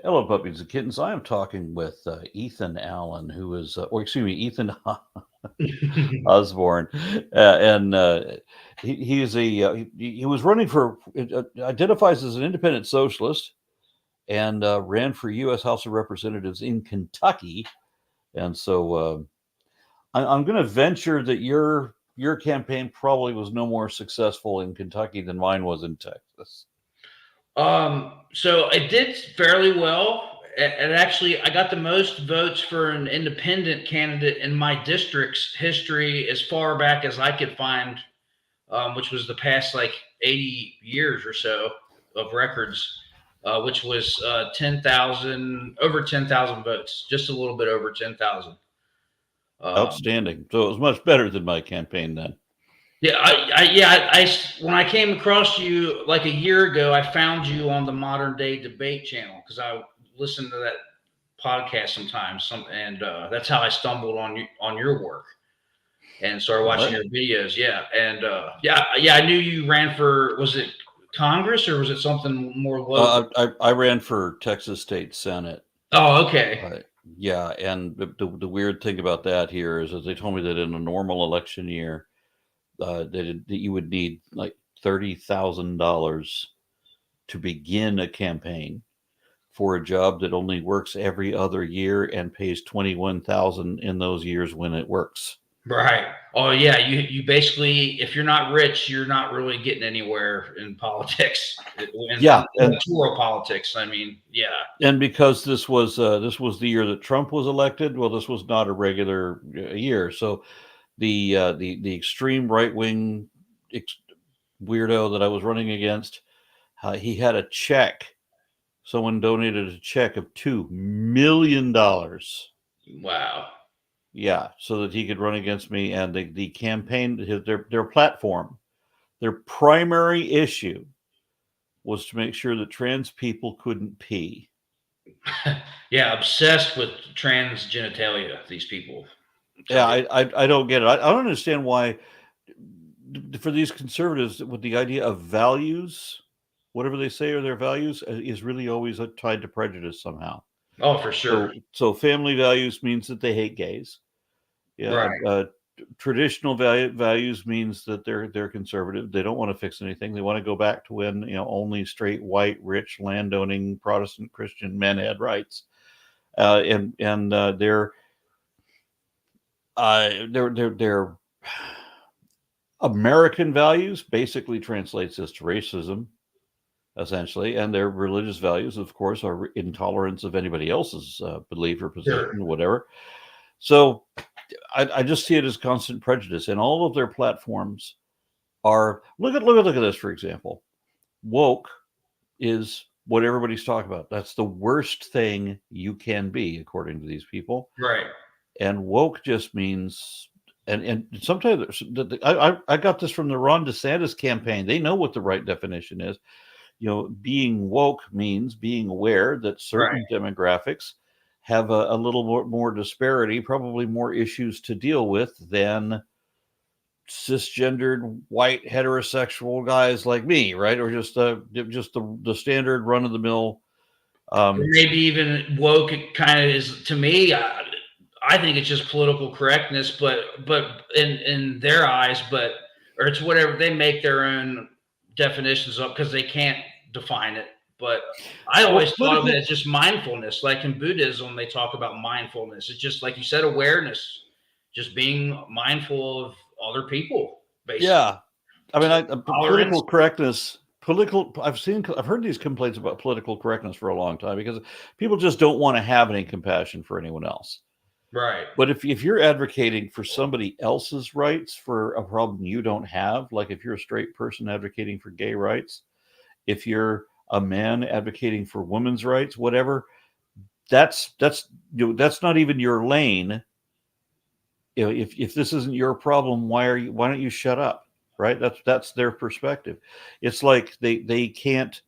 Hello, puppies and kittens. I am talking with Ethan Allen, who is, or excuse me, Ethan Osborne, and he is he was running for, identifies as an independent socialist, and ran for U.S. House of Representatives in Kentucky. And so I'm going to venture that your campaign probably was no more successful in Kentucky than mine was in Texas. So I did fairly well. And actually, I got the most votes for an independent candidate in my district's history as far back as I could find, which was the past like 80 years or so of records, which was 10,000, over 10,000 votes, just a little bit over 10,000. Um, Outstanding. So it was much better than my campaign then. Yeah, when I came across you like a year ago, I found you on the Modern Day Debate channel because I listened to that podcast sometimes, and that's how I stumbled on your work and started All watching right. your videos. Yeah, and I knew you ran for, was it Congress or was it something more local? I ran for Texas State Senate. Oh, okay, Uh, yeah, and the weird thing about that here is that they told me that in a normal election year, that you would need like $30,000 to begin a campaign for a job that only works every other year and pays 21,000 in those years when it works. right. Oh yeah, you basically, if you're not rich, you're not really getting anywhere in politics, Yeah, in electoral politics. I mean, yeah. and because this was the year that Trump was elected, well, this was not a regular year, so the extreme right wing weirdo that I was running against, he had a check. Someone donated a check of $2 million. Wow. Yeah, so that he could run against me, and the campaign, their platform, their primary issue was to make sure that trans people couldn't pee. Yeah, obsessed with trans genitalia, these people. So Yeah, I don't get it. I don't understand why for these conservatives with the idea of values, whatever they say are their values, is really always tied to prejudice somehow. oh, for sure. So family values means that they hate gays. Yeah, Right. traditional values means that they're conservative. They don't want to fix anything. They want to go back to when only straight white rich landowning Protestant Christian men had rights. And their American values basically translates this to racism, essentially, and their religious values, of course, are intolerance of anybody else's belief or Sure. position, or whatever. So I just see it as constant prejudice, and all of their platforms are look at this, for example. Woke is what everybody's talking about. That's the worst thing you can be, according to these people. Right. And woke just means, and sometimes I got this from the Ron DeSantis campaign. They know what the right definition is. Being woke means being aware that Right. certain demographics have a little more disparity, probably more issues to deal with than cisgendered white heterosexual guys like me, right? Or just the standard run of the mill. Or Um, maybe even woke kind of is to me. I think it's just political correctness, but in their eyes, but or it's whatever they make their own definitions up because they can't define it. But I well, always thought of it political, as just mindfulness. Like in Buddhism, they talk about mindfulness. It's just like you said, awareness, just being mindful of other people, basically. yeah. I mean, Tolerance. political correctness. I've heard these complaints about political correctness for a long time because people just don't want to have any compassion for anyone else. Right. But if you're advocating for somebody else's rights for a problem you don't have, like if you're a straight person advocating for gay rights, if you're a man advocating for women's rights, whatever, that's not even your lane. If this isn't your problem, why don't you shut up? Right? That's their perspective. It's like they can't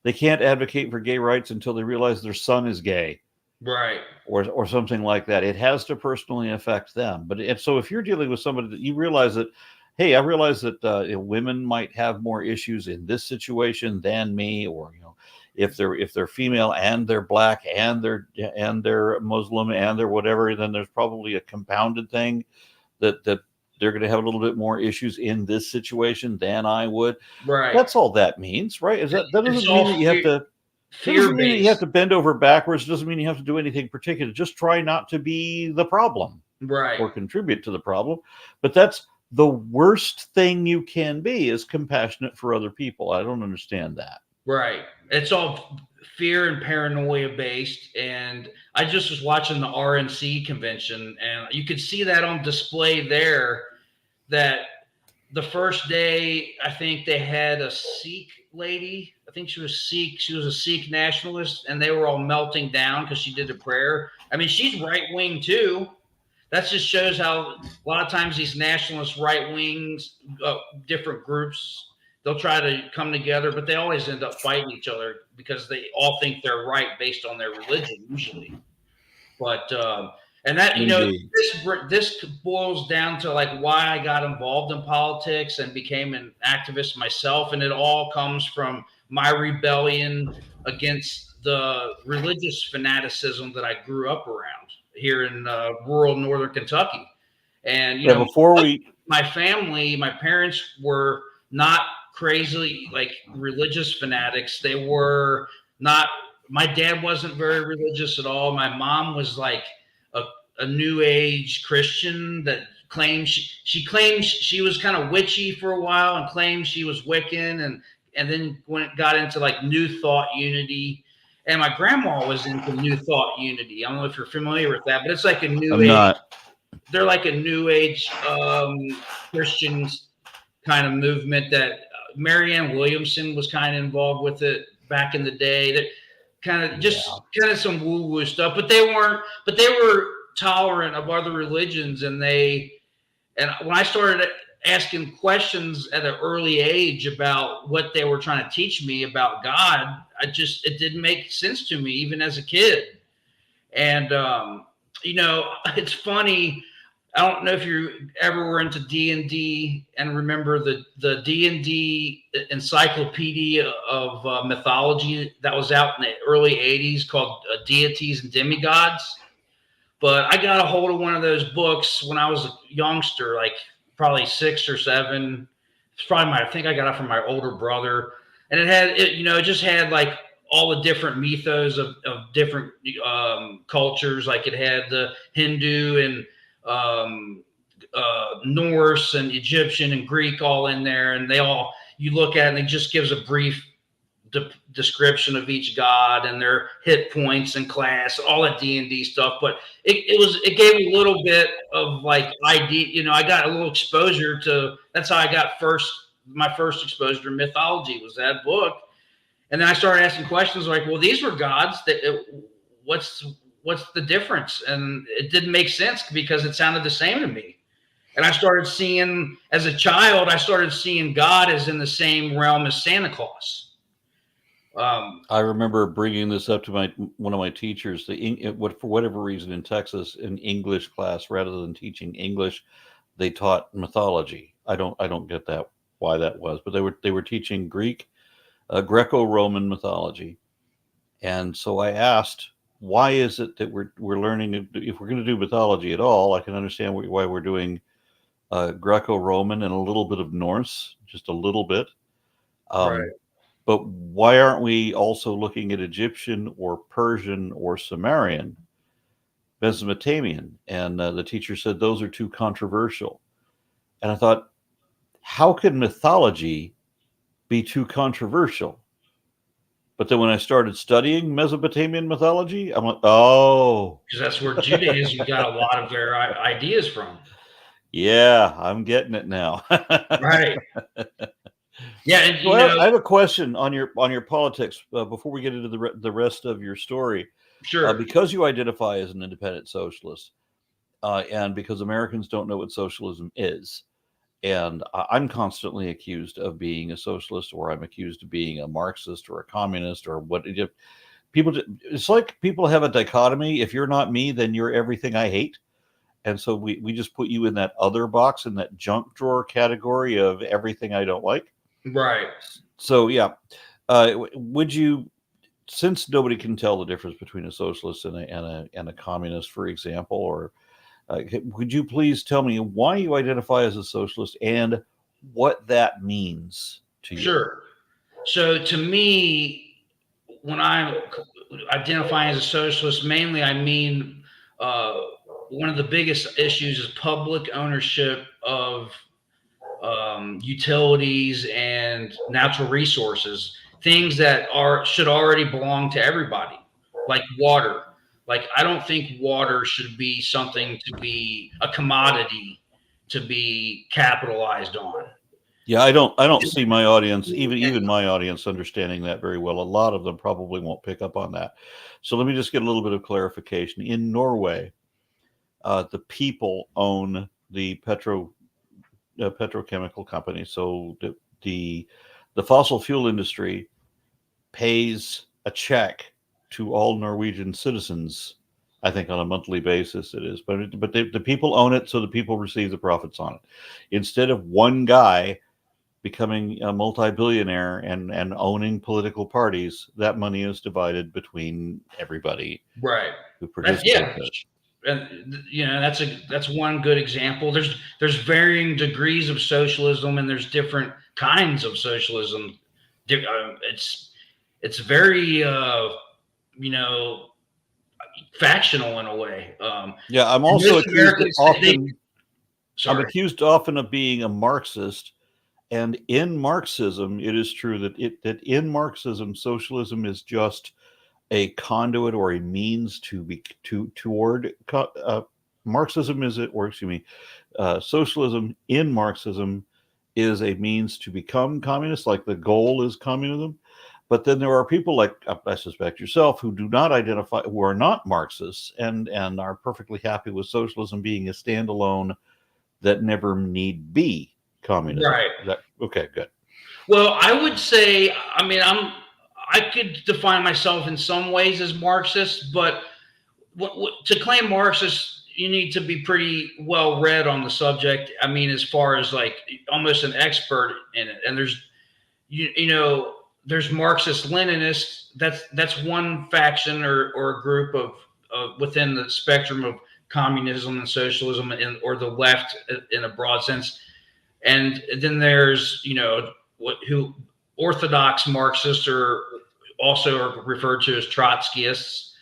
advocate for gay rights until they realize their son is gay, Right. or something like that. It has to personally affect them. So if you're dealing with somebody that you realize that, hey, I realize that women might have more issues in this situation than me, or if they're female and they're black and they're Muslim and they're whatever, then there's probably a compounded thing that they're going to have a little bit more issues in this situation than I would. Right. That's all that means, right? Is that doesn't mean that you have to. Doesn't mean that you have to bend over backwards. Doesn't mean you have to do anything particular. Just try not to be the problem, right, or contribute to the problem. But that's the worst thing you can be, is compassionate for other people. I don't understand that. Right. It's all fear and paranoia based. And I just was watching the RNC convention, and you could see that on display there. That the first day, I think they had a Sikh lady. I think she was Sikh. She was a Sikh nationalist, and they were all melting down because she did a prayer. I mean, she's right wing too. That just shows how a lot of times these nationalist right wings, different groups, they'll try to come together, but they always end up fighting each other because they all think they're right based on their religion usually. But and that, you know, this boils down to like why I got involved in politics and became an activist myself. And it all comes from my rebellion against the religious fanaticism that I grew up around here in rural northern Kentucky. And, you know, my family, my parents were not crazy like religious fanatics. They were not. My dad wasn't very religious at all. My mom was like a new age Christian that claimed she claimed she was kind of witchy for a while and claimed she was Wiccan, and then when it got into like New Thought Unity, and my grandma was into New Thought Unity. I don't know if you're familiar with that, but it's like a new age. They're like a new age Christians kind of movement that Marianne Williamson was kind of involved with it back in the day. That kind of some woo-woo stuff, but they were tolerant of other religions, and when I started asking questions at an early age about what they were trying to teach me about God, it didn't make sense to me even as a kid. And you know, it's funny. I don't know if you ever were into D&D and remember the D&D encyclopedia of mythology that was out in the early 80s called Deities and Demigods. But I got a hold of one of those books when I was a youngster, like probably 6 or 7. It's probably I think I got it from my older brother. And it just had like all the different mythos of different cultures. Like it had the Hindu and Norse and Egyptian and Greek all in there, and you look at it and it just gives a brief description of each god and their hit points and class, all that D&D stuff. But it gave a little bit of like ID. You know, I got a little exposure to. That's how I got my first exposure to mythology was that book, and then I started asking questions like, well, these were gods. What's the difference? And it didn't make sense because it sounded the same to me. And I started seeing, as a child, God as in the same realm as Santa Claus. I remember bringing this up to one of my teachers. For whatever reason in Texas, in English class, rather than teaching English, they taught mythology. I don't get that, why that was, but they were teaching Greek, Greco-Roman mythology. And so I asked, why is it that we're learning, if we're going to do mythology at all? I can understand why we're doing Greco-Roman and a little bit of Norse, just a little bit. Right. But why aren't we also looking at Egyptian or Persian or Sumerian, Mesopotamian? And the teacher said those are too controversial. And I thought, how can mythology be too controversial? But then when I started studying Mesopotamian mythology, I'm like, oh. Because that's where Judaism got a lot of their ideas from. Yeah, I'm getting it now. Right. Yeah, and I have a question on your politics before we get into the rest of your story. Sure. Because you identify as an independent socialist, and because Americans don't know what socialism is, and I'm constantly accused of being a socialist, or I'm accused of being a Marxist or a communist, or what people. It's like people have a dichotomy. If you're not me, then you're everything I hate. And so we just put you in that other box, in that junk drawer category of everything I don't like. Right. So yeah, would you since nobody can tell the difference between a socialist and a communist, for example, or would you please tell me why you identify as a socialist and what that means to you? Sure. So to me, when I'm identifying as a socialist, mainly I mean one of the biggest issues is public ownership of utilities and natural resources, things that should already belong to everybody, like water. Like I don't think water should be something to be a commodity to be capitalized on. Yeah, I don't see my audience, even my audience, understanding that very well. A lot of them probably won't pick up on that. So let me just get a little bit of clarification. In Norway, the people own the petrochemical company. So the fossil fuel industry pays a check to all Norwegian citizens. I think on a monthly basis it is, but the people own it, so the people receive the profits on it. Instead of one guy becoming a multi-billionaire and owning political parties, that money is divided between everybody Right. who participates. And that's one good example. There's varying degrees of socialism, and there's different kinds of socialism. It's very factional in a way. Yeah, I'm also Sorry. I'm accused often of being a Marxist. And in Marxism, it is true that in Marxism, socialism is just a conduit or a means toward Marxism is it, or excuse me, socialism in Marxism is a means to become communist, like the goal is communism. But then there are people like I suspect yourself who do not identify, who are not Marxists, and are perfectly happy with socialism being a standalone that never need be communism. Right. Okay, good. Well, I would say, I mean, I could define myself in some ways as Marxist, but to claim Marxist, you need to be pretty well read on the subject. I mean, as far as like almost an expert in it. And there's, there's Marxist Leninists. That's one faction or a group of within the spectrum of communism and socialism, or the left in a broad sense. And then there's, who orthodox Marxists are also referred to as Trotskyists.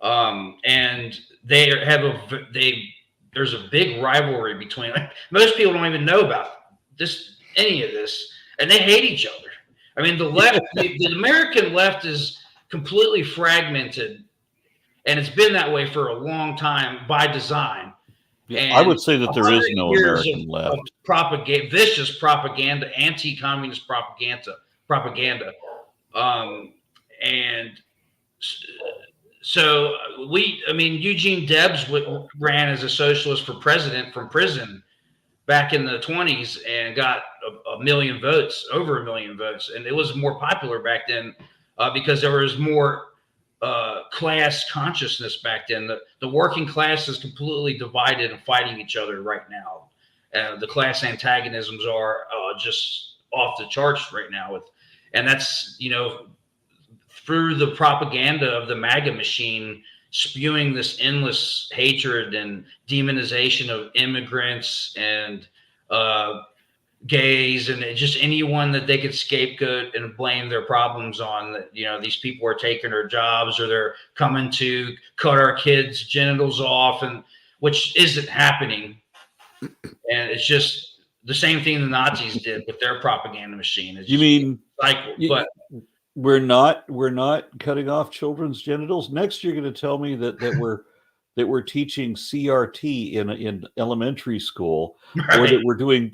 And there's a big rivalry between, like, most people don't even know about any of this, and they hate each other. I mean, the left, the American left is completely fragmented, and it's been that way for a long time by design. Yeah, I would say that there is no American left. Vicious propaganda, anti-communist propaganda. And so Eugene Debs ran as a socialist for president from prison back in the 1920s and got over 1 million votes. And it was more popular back then because there was more class consciousness back then. The working class is completely divided and fighting each other right now. The class antagonisms are just off the charts right now. And that's, through the propaganda of the MAGA machine, spewing this endless hatred and demonization of immigrants and gays and just anyone that they could scapegoat and blame their problems on, that these people are taking our jobs, or they're coming to cut our kids' genitals off, and which isn't happening. And it's just the same thing the Nazis did with their propaganda machine. It's you mean cycle, but we're not cutting off children's genitals? Next, you're going to tell me that we're teaching CRT in elementary school, right,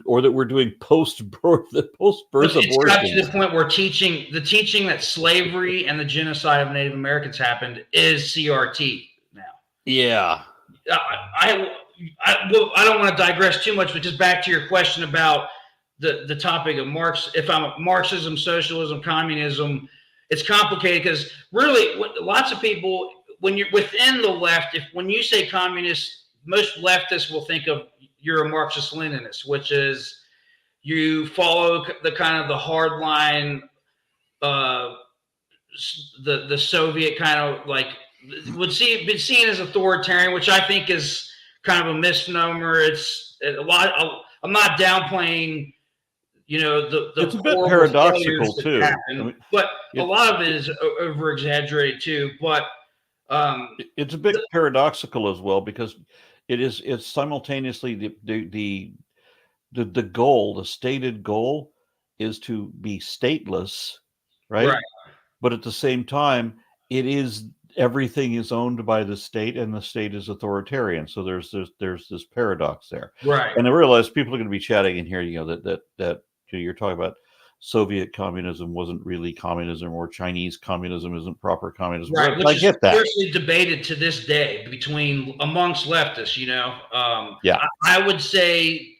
or that we're doing post-birth abortion. It's got to the point where the teaching that slavery and the genocide of Native Americans happened is CRT now. Yeah. I don't want to digress too much, but just back to your question about the topic of Marx. If I'm Marxism, socialism, communism, it's complicated because really lots of people, when you're within the left, when you say communist, most leftists will think of you're a Marxist-Leninist, which is you follow the kind of the hardline the Soviet kind of like would be seen as authoritarian, which I think is kind of a misnomer. It's a lot. I'm not downplaying, the It's a bit horrible paradoxical failures that too. happen, I mean, but a lot of it is over exaggerated too. But it's a bit paradoxical as well, because it's simultaneously the goal, the stated goal is to be stateless, right? But at the same time, everything is owned by the state, and the state is authoritarian. So there's this paradox there, right. And I realize people are going to be chatting in here, that you're talking about Soviet communism wasn't really communism, or Chinese communism isn't proper communism. Right, Which I get that. Fiercely debated to this day amongst leftists. Yeah, I would say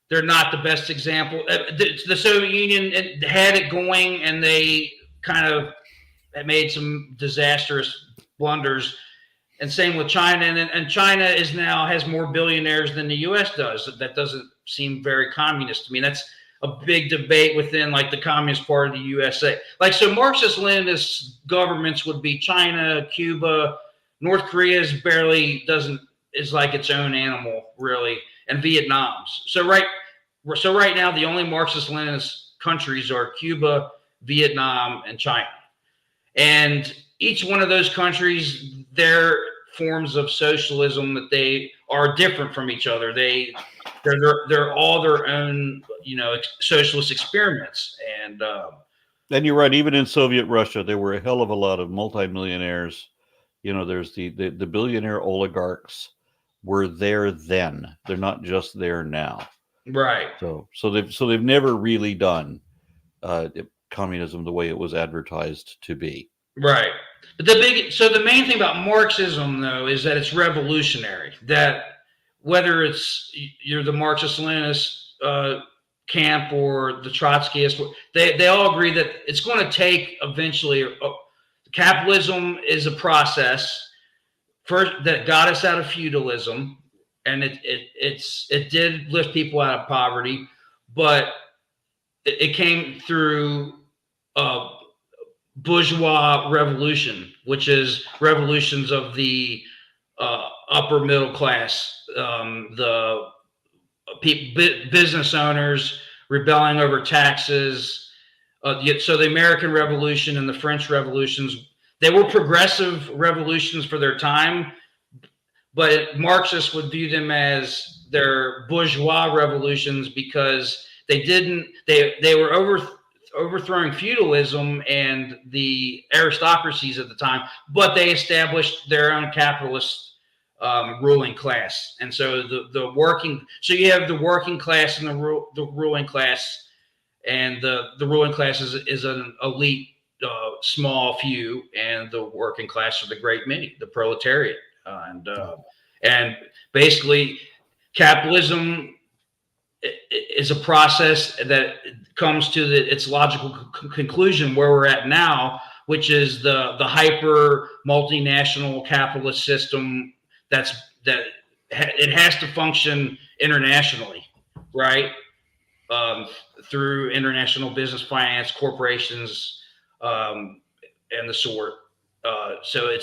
they're not the best example. The Soviet Union had it going, and they kind of made some disastrous blunders. And same with China. And China has more billionaires than the U.S. does. That doesn't seem very communist to me. That's a big debate within like the Communist Party of the USA. Like, so Marxist-Leninist governments would be China, Cuba, North Korea is like its own animal, really, and Vietnam's. So right now, the only Marxist-Leninist countries are Cuba, Vietnam, and China. And each one of those countries, their forms of socialism that they are different from each other. They're all their own, socialist experiments. And you're right. Even in Soviet Russia, there were a hell of a lot of multimillionaires. There's the billionaire oligarchs were there then. They're not just there now. Right. So they've never really done communism the way it was advertised to be. Right. But the main thing about Marxism, though, is that it's revolutionary. That whether you're the Marxist-Leninist camp or the Trotskyist, they all agree that it's going to take eventually. Capitalism is a process first that got us out of feudalism, and it did lift people out of poverty, but it came through bourgeois revolution, which is revolutions of the upper middle class, the business owners rebelling over taxes. So the American Revolution and the French revolutions, they were progressive revolutions for their time, but Marxists would view them as their bourgeois revolutions because they were overthrowing feudalism and the aristocracies at the time, but they established their own capitalist ruling class. And so so you have the working class and the ruling class, and the ruling class is an elite small few, and the working class are the great many, the proletariat. And basically capitalism is a process that comes to its logical conclusion where we're at now, which is the hyper multinational capitalist system that it has to function internationally, right? Through international business finance, corporations, and the sort. So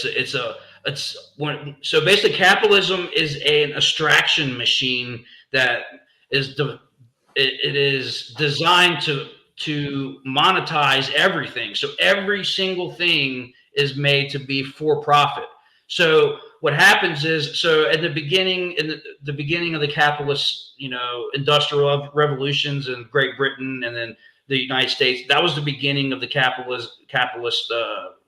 so basically capitalism is an extraction machine that it is designed to monetize everything. So every single thing is made to be for profit. So what happens is, so at the beginning, in the beginning of the capitalist, industrial revolutions in Great Britain and then the United States, that was the beginning of the capitalist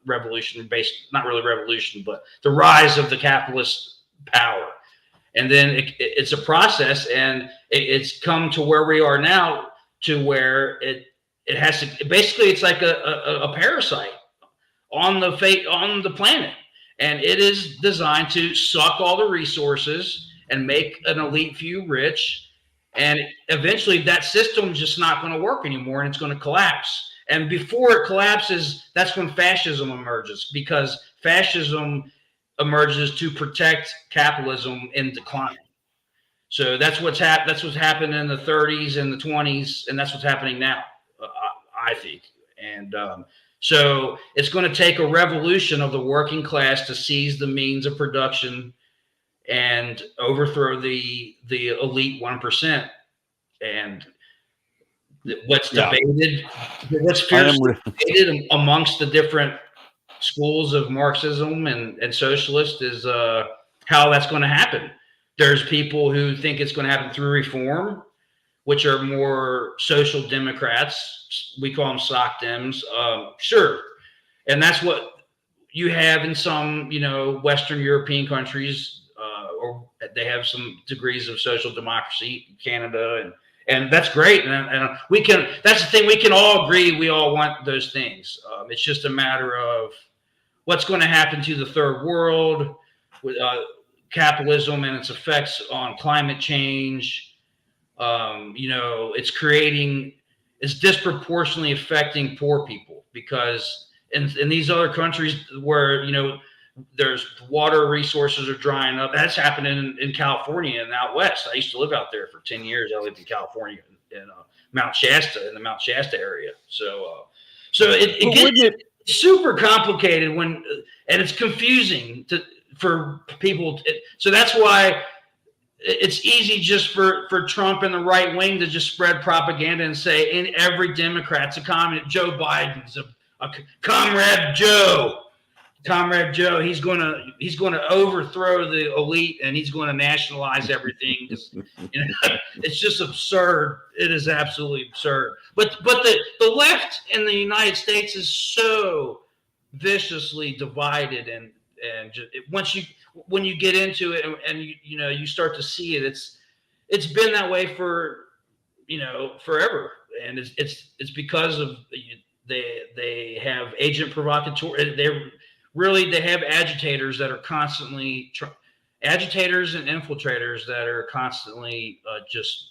revolution, not really revolution, but the rise of the capitalist power. And then it's a process, and it's come to where we are now, to where it has to, basically it's like a parasite on the planet. And it is designed to suck all the resources and make an elite few rich. And eventually that system's just not going to work anymore, and it's going to collapse. And before it collapses, that's when fascism emerges, because fascism emerges to protect capitalism in decline. So that's what's happened in the 30s and the 20s, and that's what's happening now, I think. And so it's going to take a revolution of the working class to seize the means of production and overthrow the elite 1%. And what's debated, what's fiercely debated amongst the different schools of Marxism and socialist is how that's going to happen. There's people who think it's going to happen through reform, which are more social democrats. We call them soc dems. Sure. And that's what you have in some, Western European countries, or they have some degrees of social democracy, Canada, and that's great. And we can, that's the thing, we can all agree we all want those things. It's just a matter of what's going to happen to the third world with capitalism and its effects on climate change. It's disproportionately affecting poor people because in these other countries where, there's water resources are drying up. That's happening in California and out west. I used to live out there for 10 years. I lived in California in Mount Shasta, in the Mount Shasta area. So it gets super complicated and it's confusing for people. So that's why it's easy just for Trump and the right wing to just spread propaganda and say in every Democrat's a communist. Joe Biden's a comrade Joe. Comrade Joe, he's going to overthrow the elite and he's going to nationalize everything. It's just absurd. It is absolutely absurd. But the left in the United States is so viciously divided, and when you get into it and you start to see it, it's been that way for forever, and it's because of they have agent provocateur. They have agitators that are constantly agitators and infiltrators that are constantly just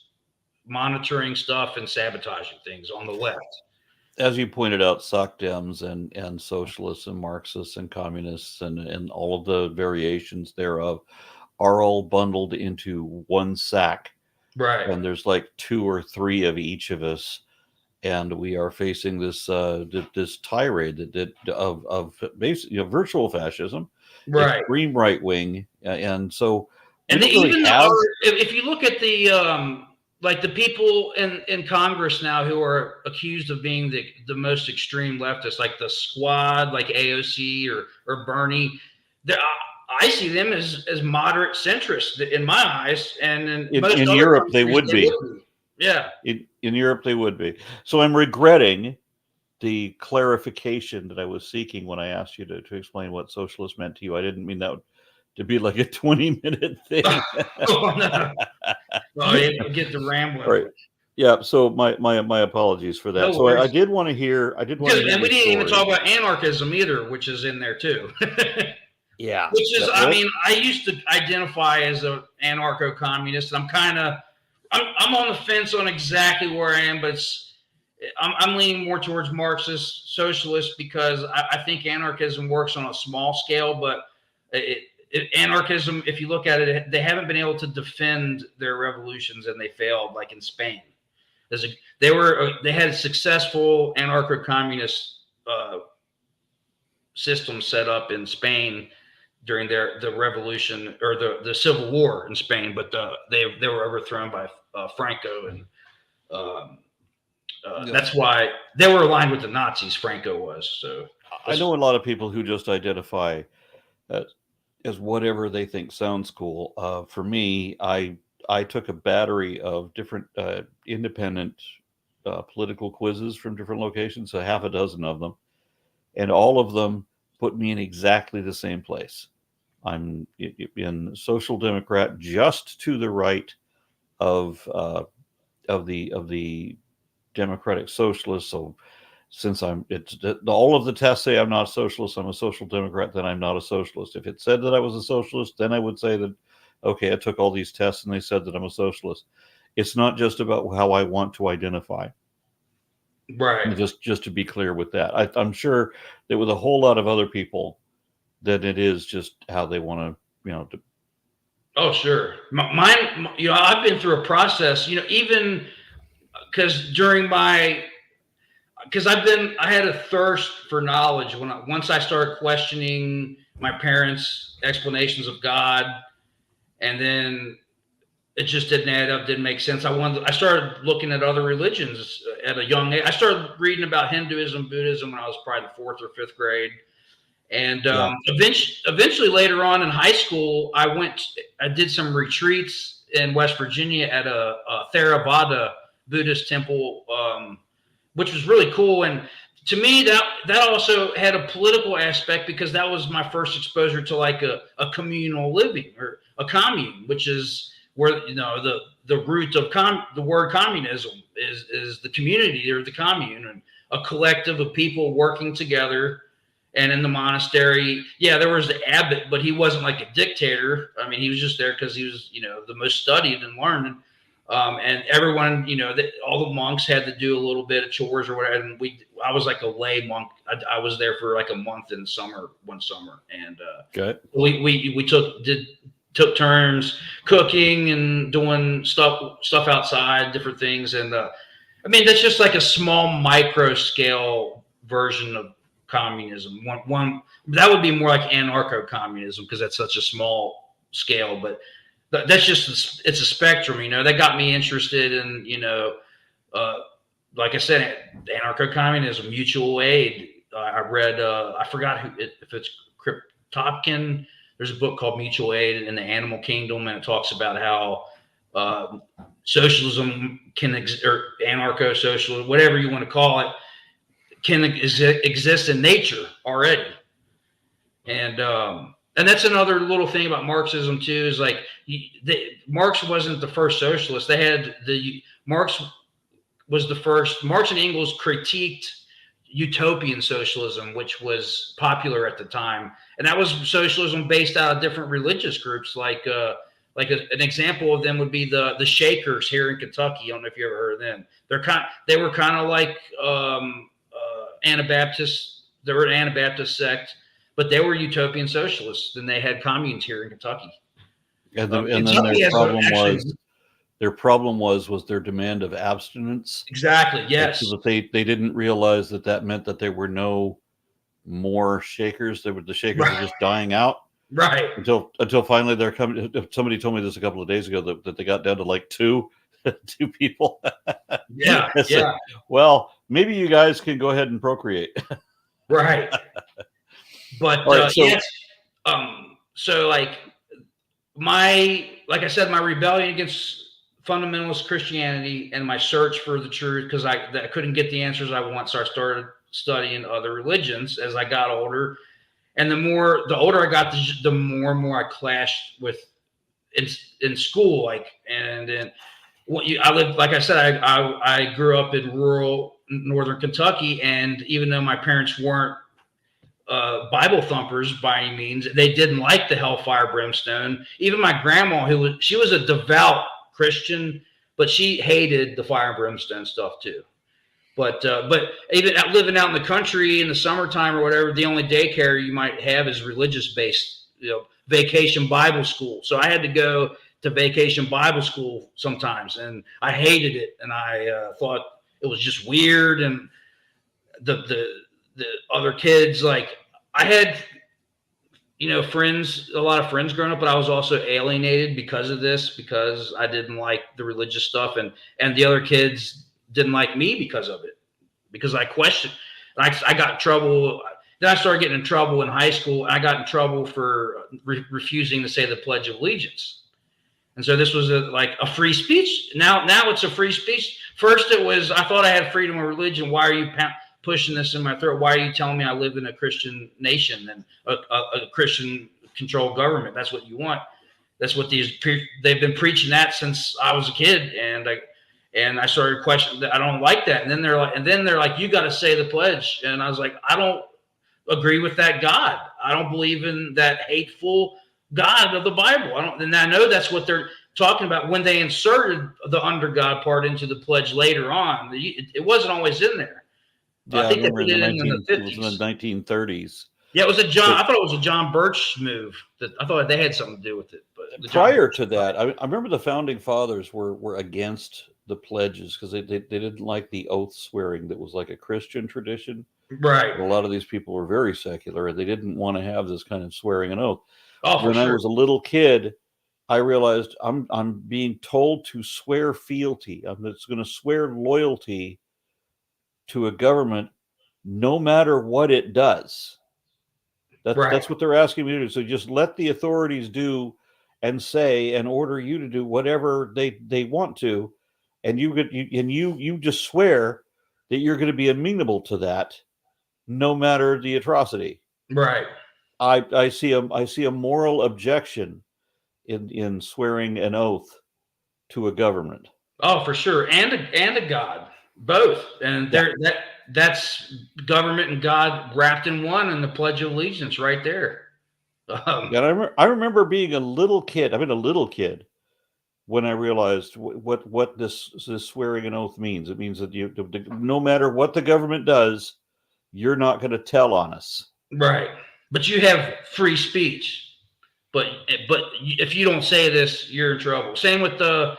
monitoring stuff and sabotaging things on the left. As you pointed out, soc dems and socialists and Marxists and communists and all of the variations thereof are all bundled into one sack. Right. And there's like 2 or 3 of each of us. And we are facing this this tirade of basically virtual fascism, right? Extreme right wing, and so if you look at the like the people in Congress now who are accused of being the most extreme leftists, like the Squad, like AOC or Bernie, I see them as moderate centrists in my eyes, and in Europe they would be. Yeah. In Europe, they would be. So I'm regretting the clarification that I was seeking when I asked you to explain what socialist meant to you. I didn't mean that to be like a 20-minute thing. Oh, no. Well, you get the rambling. Right. Yeah. So my apologies for that. No so worries. I did want to hear. And we didn't even talk about anarchism either, which is in there too. Yeah. Which is, I used to identify as an anarcho-communist. I'm on the fence on exactly where I am, but I'm leaning more towards Marxist socialist because I think anarchism works on a small scale, but anarchism, if you look at it, they haven't been able to defend their revolutions and they failed, like in Spain. They had a successful anarcho-communist system set up in Spain during the revolution or the civil war in Spain, but they were overthrown by Franco, and that's why they were aligned with the Nazis. Franco was. So I know a lot of people who just identify as whatever they think sounds cool. For me, I took a battery of different independent political quizzes from different locations, a half a dozen of them, and all of them put me in exactly the same place. I'm in Social Democrat, just to the right of the Democratic Socialists. So since all of the tests say I'm not a socialist, I'm a Social Democrat, then I'm not a socialist. If it said that I was a socialist, then I would say that, okay, I took all these tests and they said that I'm a socialist. It's not just about how I want to identify. Right. Just to be clear with that. I'm sure that with a whole lot of other people, that it is just how they want to, Oh, sure. Mine, I've been through a process, even because during because I had a thirst for knowledge once I started questioning my parents' explanations of God, and then it just didn't add up, didn't make sense. I started looking at other religions at a young age. I started reading about Hinduism, Buddhism when I was probably the 4th or 5th grade. And eventually later on in high school, I did some retreats in West Virginia at a Theravada Buddhist temple, which was really cool. And to me, that also had a political aspect, because that was my first exposure to like a communal living, or a commune, which is where, the root of the word communism is the community, or the commune, and a collective of people working together. And in the monastery, there was the abbot, but he wasn't like a dictator. I mean, he was just there because he was, the most studied and learned. And everyone, all the monks had to do a little bit of chores or whatever. And I was like a lay monk. I was there for like a month in summer, one summer. And we took turns cooking and doing stuff outside, different things. And I mean, that's just like a small micro scale version of communism. One that would be more like anarcho-communism, because that's such a small scale. But that's just, it's a spectrum, that got me interested in, like I said, anarcho-communism, mutual aid. I read, I forgot if it's Kropotkin. There's a book called Mutual Aid in the Animal Kingdom, and it talks about how socialism or anarcho-socialism, whatever you want to call it, can exist in nature already. And that's another little thing about Marxism too, is like Marx wasn't the first socialist. Marx was the first. Marx and Engels critiqued utopian socialism, which was popular at the time, and that was socialism based out of different religious groups. Like an example of them would be the Shakers here in Kentucky. I don't know if you ever heard of them. They were kind of like Anabaptists. They were an Anabaptist sect, but they were utopian socialists, and they had communes here in Kentucky. And then their problem was their demand of abstinence. Exactly. Yes. So that they didn't realize that meant that there were no more Shakers. The Shakers were just dying out. Right. Until finally they're coming. Somebody told me this a couple of days ago that they got down to like two people. Yeah. Yeah. Well, maybe you guys can go ahead and procreate. Right. But right, so like I said, my rebellion against fundamentalist Christianity and my search for the truth, because I couldn't get the answers I want, so I started studying other religions as I got older. And the older I got, the more and more I clashed with in school. Like, and then I lived, like I said, I grew up in rural northern Kentucky, and even though my parents weren't Bible thumpers by any means, they didn't like the hellfire brimstone. Even my grandma, she was a devout Christian, but she hated the fire and brimstone stuff too. But even living out in the country in the summertime or whatever, the only daycare you might have is religious based, vacation Bible school. So I had to go to vacation Bible school sometimes, and I hated it, and I thought it was just weird. And the other kids, like I had, friends, a lot of friends growing up, but I was also alienated because of this, because I didn't like the religious stuff, and the other kids didn't like me because of it, because I questioned. I got in trouble. Then I started getting in trouble in high school. I got in trouble for refusing to say the Pledge of Allegiance. And so this was like a free speech. Now it's a free speech. First it was, I thought I had freedom of religion. Why are you pushing this in my throat? Why are you telling me I live in a Christian nation and a Christian controlled government? That's what you want. That's what they've been preaching that since I was a kid. And I started questioning that. I don't like that. And then they're like, you got to say the pledge. And I was like, I don't agree with that God. I don't believe in that hateful God of the Bible. And I know that's what they're talking about when they inserted the under God part into the pledge later on. It wasn't always in there. Yeah, I think they put it in the 50s. It was in the 1930s. Yeah, it was I thought it was a John Birch move. I thought they had something to do with it. But prior to that, I remember the founding fathers were against the pledges because they didn't like the oath swearing that was like a Christian tradition. Right. But a lot of these people were very secular and they didn't want to have this kind of swearing an oath. Oh, for When I sure. was a little kid, I realized I'm being told to swear fealty. I'm just going to swear loyalty to a government no matter what it does. Right. That's what they're asking me to do. So just let the authorities do and say and order you to do whatever they want to, and you just swear that you're going to be amenable to that, no matter the atrocity. Right. I see a moral objection in swearing an oath to a government. Oh, for sure, and a God, both, and that's government and God wrapped in one in the Pledge of Allegiance, right there. And I remember being a little kid. I've been a little kid when I realized what this swearing an oath means. It means that no matter what the government does, you're not going to tell on us. Right, but you have free speech. But if you don't say this, you're in trouble. Same with the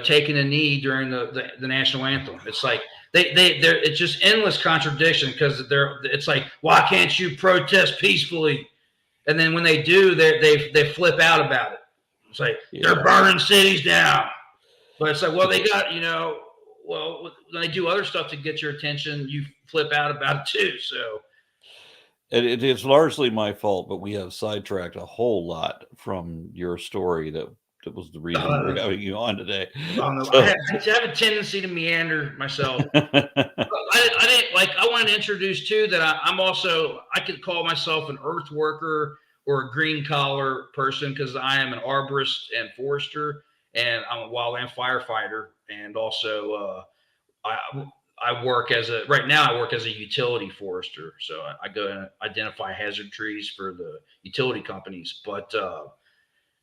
taking a knee during the national anthem. It's like it's just endless contradiction because it's like, why can't you protest peacefully? And then when they do, they flip out about it. It's like they're burning cities down. But it's like, well, they got when they do other stuff to get your attention, you flip out about it too. So. It's largely my fault, but we have sidetracked a whole lot from your story. That was the reason we're having you on today. I have a tendency to meander myself. I didn't I wanted to introduce too that I could call myself an earth worker or a green collar person because I am an arborist and forester, and I'm a wildland firefighter, and also I work right now I work as a utility forester. So I go and identify hazard trees for the utility companies. But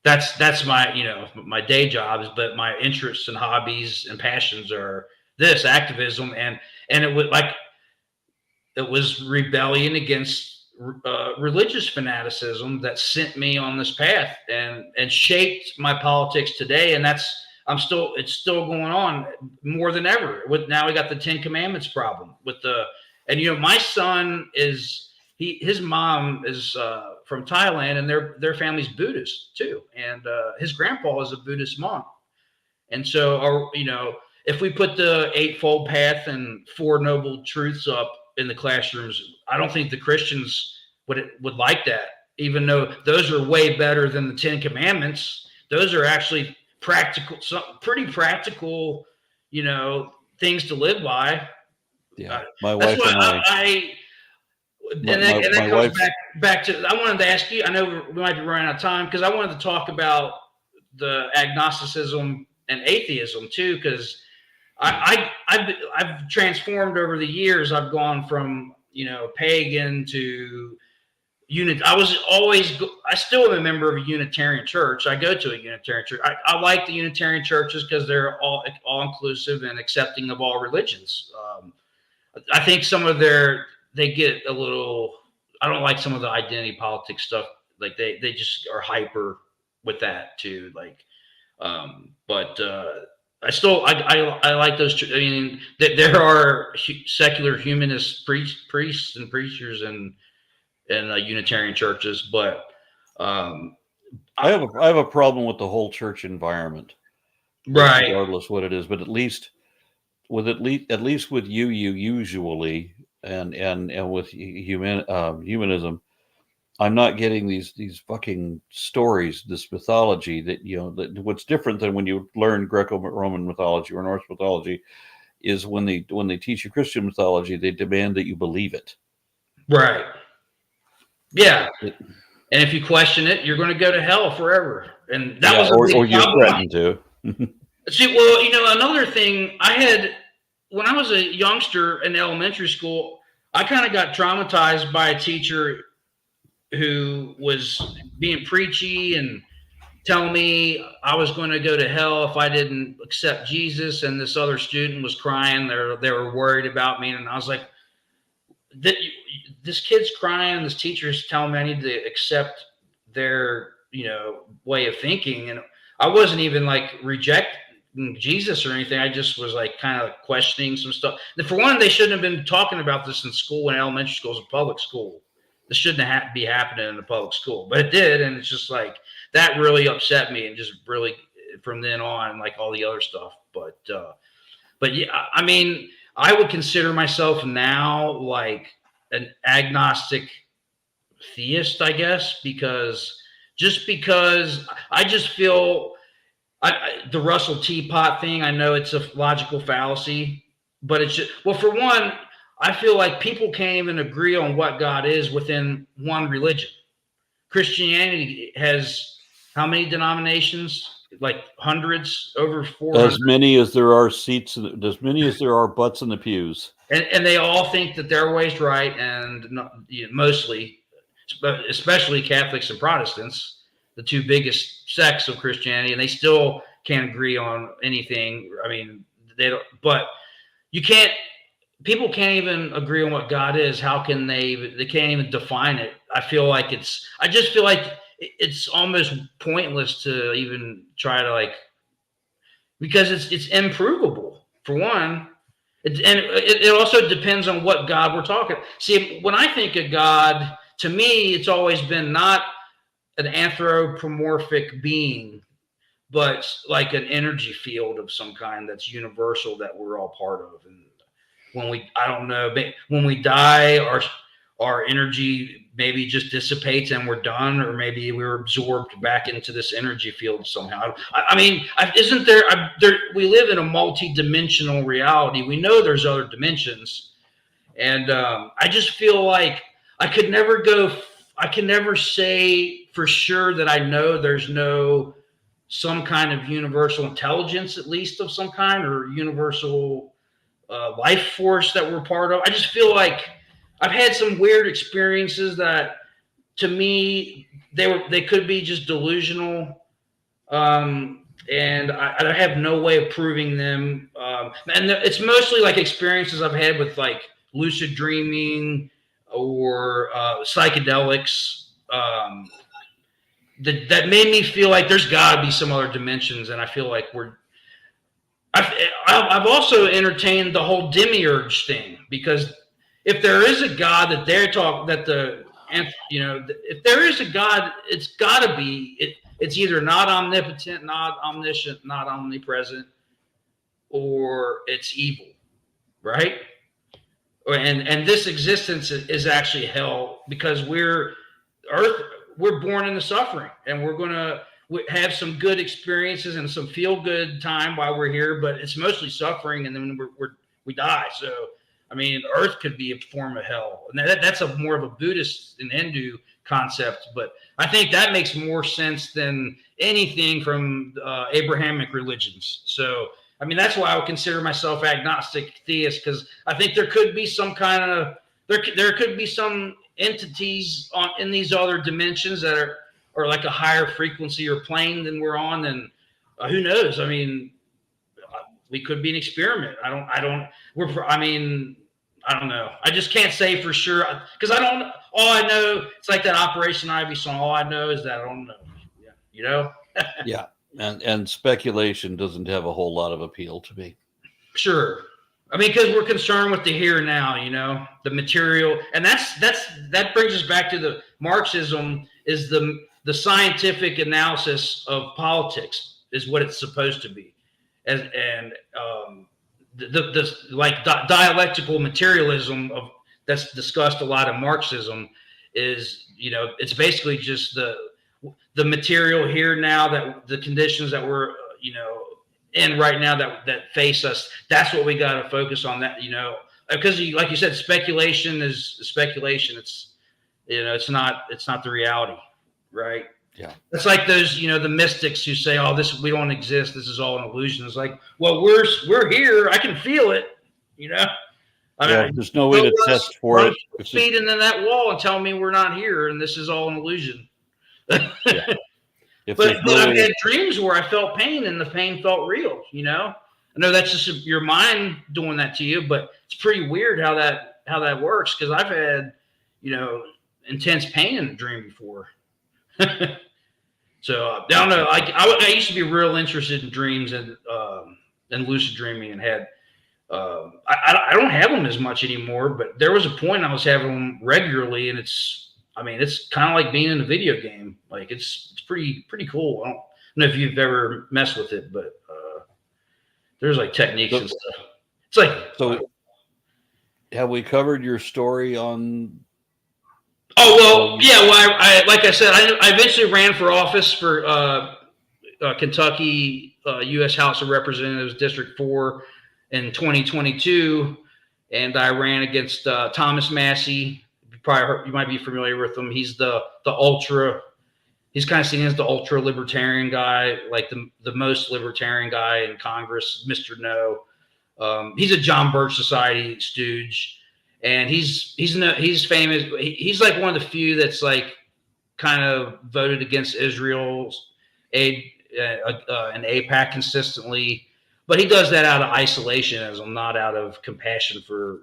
that's my, my day jobs, but my interests and hobbies and passions are this activism. And it was rebellion against religious fanaticism that sent me on this path and shaped my politics today. And it's still going on more than ever. Now we got the 10 Commandments problem my son his mom is from Thailand, and their family's Buddhist too. And his grandpa is a Buddhist monk. And so if we put the Eightfold Path and Four Noble Truths up in the classrooms, I don't think the Christians would like that, even though those are way better than the 10 Commandments. Those are actually pretty practical, things to live by. Yeah, my wife and I. That comes back to. I wanted to ask you. I know we might be running out of time because I wanted to talk about the agnosticism and atheism too, because I've transformed over the years. I've gone from pagan to unit. I still am a member of a Unitarian church. I go to a Unitarian church. I like the Unitarian churches because they're all inclusive and accepting of all religions. I think they get a little. I don't like some of the identity politics stuff. Like they just are hyper with that too. I like those. I mean, there are secular humanist priests and preachers and Unitarian churches, but I have a problem with the whole church environment, right? Regardless what it is, but at least with you usually and with humanism, I'm not getting these fucking stories, this mythology that what's different than when you learn Greco-Roman mythology or Norse mythology is when they teach you Christian mythology, they demand that you believe it. Right. Yeah. And if you question it, you're going to go to hell forever. And that was or you're threatened to. See, well, another thing I had when I was a youngster in elementary school, I kind of got traumatized by a teacher who was being preachy and telling me I was going to go to hell if I didn't accept Jesus. And this other student was crying. They were worried about me. And I was like, this kid's crying. This teacher's telling me I need to accept their, way of thinking. And I wasn't even Jesus or anything. I just was like kind of questioning some stuff. For one, they shouldn't have been talking about this in school, in elementary schools, in public school. This shouldn't be happening in the public school, but it did, and it's just like that really upset me, and just really from then on, like all the other stuff. But yeah, I mean, I would consider myself now like an agnostic theist, I guess, because I just feel the Russell Teapot thing. I know it's a logical fallacy, but it's just, well, for one, I feel like people can't even agree on what God is within one religion. Christianity has how many denominations? Like hundreds, over 400. As many as there are seats, as many as there are butts in the pews. And they all think that their way's right, and mostly, especially Catholics and Protestants, the two biggest sects of Christianity, and they still can't agree on anything. I mean, they don't, but you can't, people can't even agree on what God is. How can they can't even define it. I just feel like it's almost pointless to even try to, like, because it's improvable, for one. It also depends on what God we're talking. See, when I think of God, to me, it's always been not an anthropomorphic being, but like an energy field of some kind that's universal, that we're all part of. And when we die, our energy maybe just dissipates and we're done, or maybe we're absorbed back into this energy field somehow. I mean, isn't there, we live in a multi-dimensional reality. We know there's other dimensions. And I just feel like I can never say for sure that I know there's some kind of universal intelligence, at least of some kind, or universal life force that we're part of. I just feel like I've had some weird experiences that, to me, they could be just delusional, and I have no way of proving them. And it's mostly like experiences I've had with like lucid dreaming or psychedelics that made me feel like there's got to be some other dimensions, and I feel like I've also entertained the whole demiurge thing, because if there is a God if there is a God, it's got to be, it's either not omnipotent, not omniscient, not omnipresent, or it's evil, right? And this existence is actually hell, because we're born into suffering, and we're going to have some good experiences and some feel good time while we're here, but it's mostly suffering, and then we die. So, I mean, Earth could be a form of hell, and that's more of a Buddhist and Hindu concept. But I think that makes more sense than anything from Abrahamic religions. So, I mean, that's why I would consider myself agnostic theist, because I think there could be some kind of there could be some entities in these other dimensions that are like a higher frequency or plane than we're on. And who knows? I mean, we could be an experiment. I don't know. I just can't say for sure, because all I know, it's like that Operation Ivy song. All I know is that I don't know. Yeah. You know? Yeah. And speculation doesn't have a whole lot of appeal to me. Sure. I mean, because we're concerned with the here and now, the material. And that brings us back to the Marxism is the scientific analysis of politics is what it's supposed to be. And the dialectical materialism that's discussed a lot in Marxism is, it's basically just the material here now, that the conditions that we're in right now that face us. That's what we got to focus on, that because like you said, speculation is speculation. It's it's not the reality, right? Yeah. It's like those, the mystics who say, "Oh, we don't exist. This is all an illusion." It's like, well, we're here. I can feel it. I mean, there's no way to test for it. Feet into that wall and tell me we're not here and this is all an illusion. Yeah. But I've had dreams where I felt pain and the pain felt real. I know that's just your mind doing that to you, but it's pretty weird how that works, because I've had intense pain in a dream before. So I don't know. I used to be real interested in dreams and lucid dreaming, and had I don't have them as much anymore. But there was a point I was having them regularly, and it's kind of like being in a video game. Like it's pretty cool. I don't know if you've ever messed with it, but there's like techniques and stuff. It's like have we covered your story on? Oh well, yeah. Well, I like I said, I eventually ran for office for Kentucky U.S. House of Representatives District 4 in 2022, and I ran against Thomas Massey. You might be familiar with him. He's the ultra. He's kind of seen as the ultra libertarian guy, like the most libertarian guy in Congress, Mr. No. He's a John Birch Society stooge. And he's famous. He's like one of the few that's like kind of voted against Israel's aid and AIPAC consistently, but he does that out of isolationism, not out of compassion for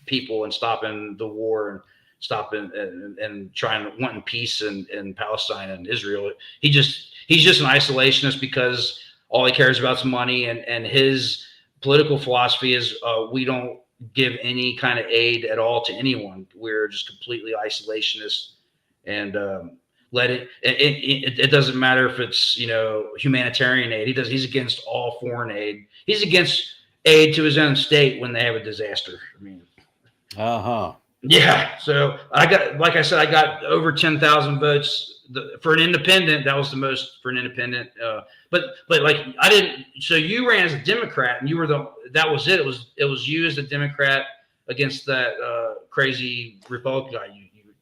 people and stopping the war and stopping and wanting peace in Palestine and Israel. He's just an isolationist because all he cares about is money, and his political philosophy is we don't give any kind of aid at all to anyone. We're just completely isolationist, and let it. It doesn't matter if it's humanitarian aid. He's against all foreign aid. He's against aid to his own state when they have a disaster. Yeah. So I got over 10,000 votes for an independent. That was the most for an independent. But like I didn't. So you ran as a Democrat, and you were that was it. It was you as a Democrat against that crazy Republican guy.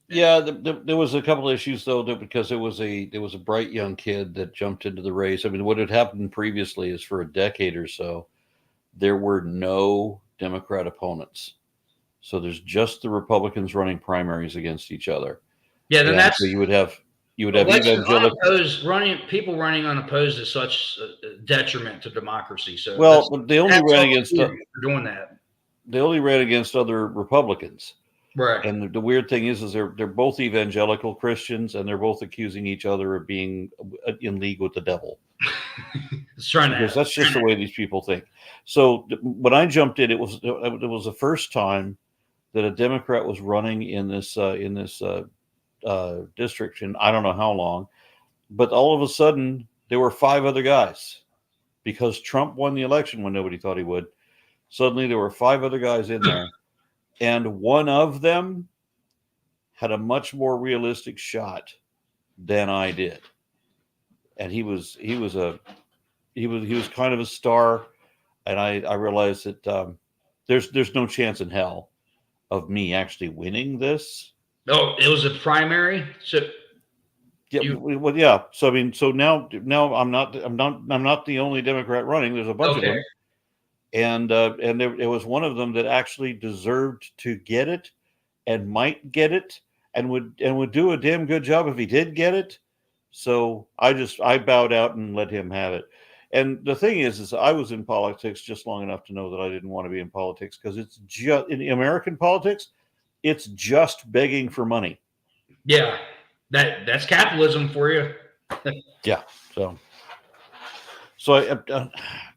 Yeah, there was a couple of issues though, because there was a bright young kid that jumped into the race. I mean, what had happened previously is for a decade or so, there were no Democrat opponents. So there's just the Republicans running primaries against each other. Yeah, then so you would have people running unopposed is such a detriment to democracy. So they only ran against doing that. They only ran against other Republicans. Right. And the weird thing is they're both evangelical Christians, and they're both accusing each other of being in league with the devil. Because that's just the way these people think. So when I jumped in, it was the first time that a Democrat was running in this district in I don't know how long, but all of a sudden there were 5 other guys because Trump won the election when nobody thought he would. Suddenly there were 5 other guys in there, and one of them had a much more realistic shot than I did, and he was kind of a star, and I realized that there's no chance in hell of me actually winning this. Oh, it was a primary. So yeah. So I mean, so now I'm not the only Democrat running. There's a bunch of them, and there was one of them that actually deserved to get it, and might get it, and would do a damn good job if he did get it. So I bowed out and let him have it. And the thing is I was in politics just long enough to know that I didn't want to be in politics, because it's just in American politics, it's just begging for money. Yeah, that's capitalism for you. Yeah. So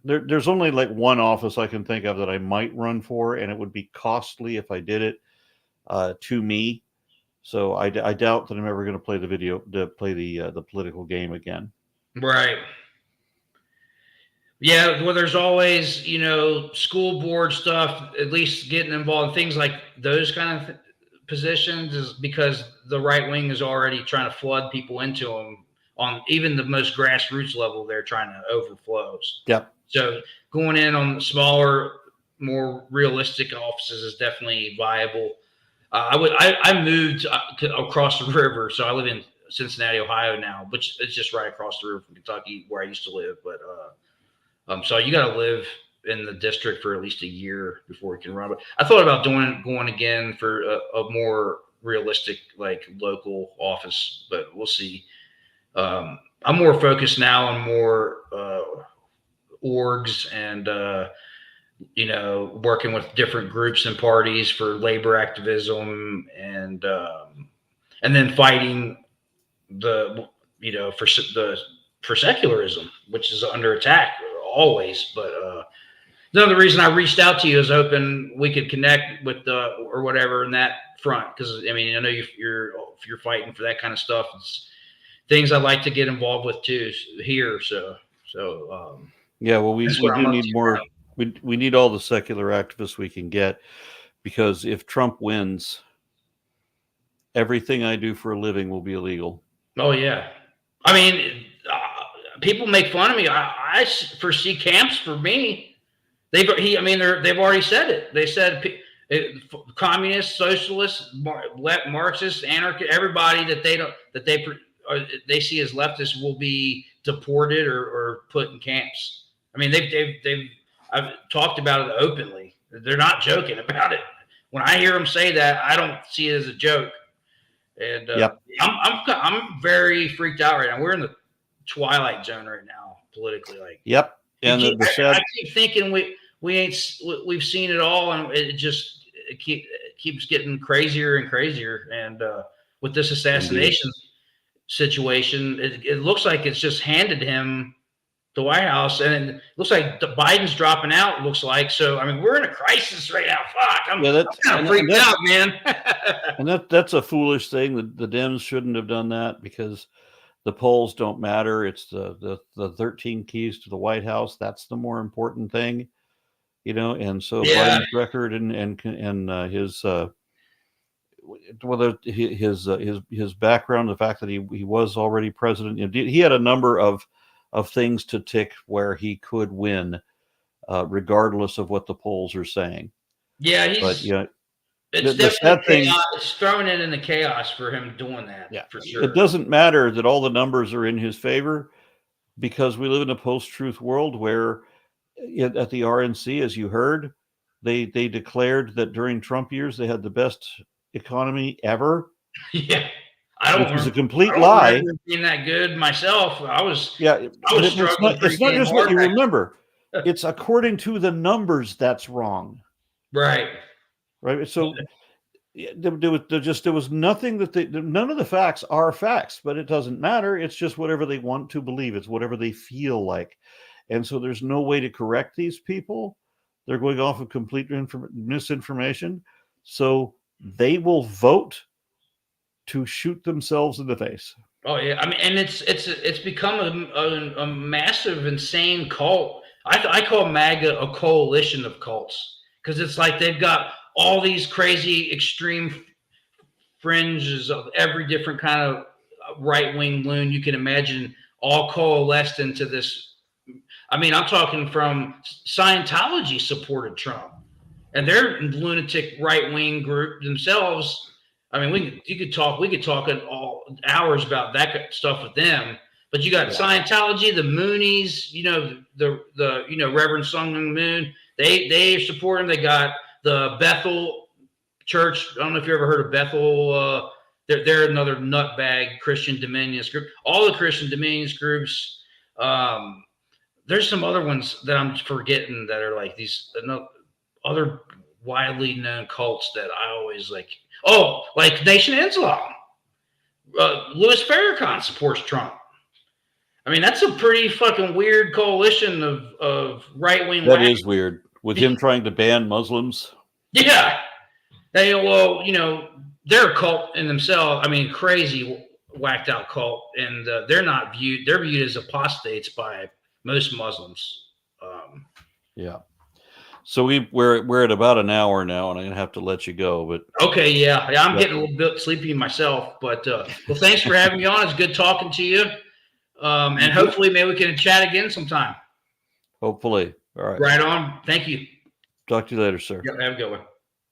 there's only like one office I can think of that I might run for, and it would be costly if I did it to me. So I doubt that I'm ever going to play the political game again. Right. Yeah, well, there's always, school board stuff, at least getting involved in things like those kind of positions, is because the right wing is already trying to flood people into them on even the most grassroots level. They're trying to overflow. Yep. So going in on the smaller, more realistic offices is definitely viable. I moved across the river, so I live in Cincinnati, Ohio now, which it's just right across the river from Kentucky, where I used to live. But so you got to live in the district for at least a year before you can run. But I thought about going again for a more realistic, like local office, but we'll see. I'm more focused now on more orgs and working with different groups and parties for labor activism, and then fighting the for secularism, which is under attack always. But another reason I reached out to you is hoping we could connect with or whatever in that front, because I mean, I know if you're fighting for that kind of stuff, it's things I like to get involved with too here. So yeah, well, we do need more. We need all the secular activists we can get, because if Trump wins, everything I do for a living will be illegal. Oh yeah, I mean, people make fun of me. I foresee camps for me. They've already said it. They said communists, socialists, Marxists, anarchists, everybody that they see as leftists will be deported or put in camps. I mean, I've talked about it openly. They're not joking about it. When I hear them say that, I don't see it as a joke. And yep. I'm very freaked out right now. We're in the twilight zone right now politically. Like, yep. And I keep thinking we've seen it all, and it keeps getting crazier and crazier. And with this assassination situation, it looks like it's just handed him the White House, and it looks like Biden's dropping out. It looks like. So I mean, we're in a crisis right now. Fuck, I'm kind of freaked out, man. And that's a foolish thing. The Dems shouldn't have done that, because the polls don't matter. It's the 13 keys to the White House. That's the more important thing, And so Biden's record and his background, the fact that he was already president, he had a number of things to tick where he could win, regardless of what the polls are saying. Yeah, it's definitely chaos. It's thrown in the chaos for him doing that. Yeah, for sure. It doesn't matter that all the numbers are in his favor, because we live in a post-truth world where at the RNC, as you heard, they declared that during Trump years they had the best economy ever. Yeah. Which was a complete lie. Being that good myself, I was struggling. It's not just what you remember; it's according to the numbers that's wrong. Right. So there was nothing none of the facts are facts, but it doesn't matter. It's just whatever they want to believe. It's whatever they feel like, and so there's no way to correct these people. They're going off of complete misinformation, so they will vote to shoot themselves in the face. Oh yeah, I mean, and it's become a massive, insane cult. I call MAGA a coalition of cults, because it's like they've got all these crazy extreme fringes of every different kind of right-wing loon you can imagine, all coalesced into this. I mean, I'm talking from Scientology supported Trump, and their lunatic right-wing group themselves. I mean, we could talk all hours about that stuff with them. But you got Scientology, the Moonies, the Reverend Sun Myung Moon. They support him. They got the Bethel Church. I don't know if you ever heard of Bethel. They're another nutbag Christian Dominionist group. All the Christian Dominionist groups. There's some other ones that I'm forgetting that are like these other widely known cults that I always like. Oh, like Nation of Islam. Louis Farrakhan supports Trump. I mean, that's a pretty fucking weird coalition of right-wing. That is weird. With him trying to ban Muslims. Yeah. They're a cult in themselves. I mean, crazy, whacked out cult. And they're viewed as apostates by most Muslims. Yeah. So we're at about an hour now, and I'm gonna have to let you go. But okay, yeah, I'm getting a little bit sleepy myself. But well, thanks for having me on. It's good talking to you, and hopefully, maybe we can chat again sometime. Hopefully, all right. Right on. Thank you. Talk to you later, sir. Yep, have a good one.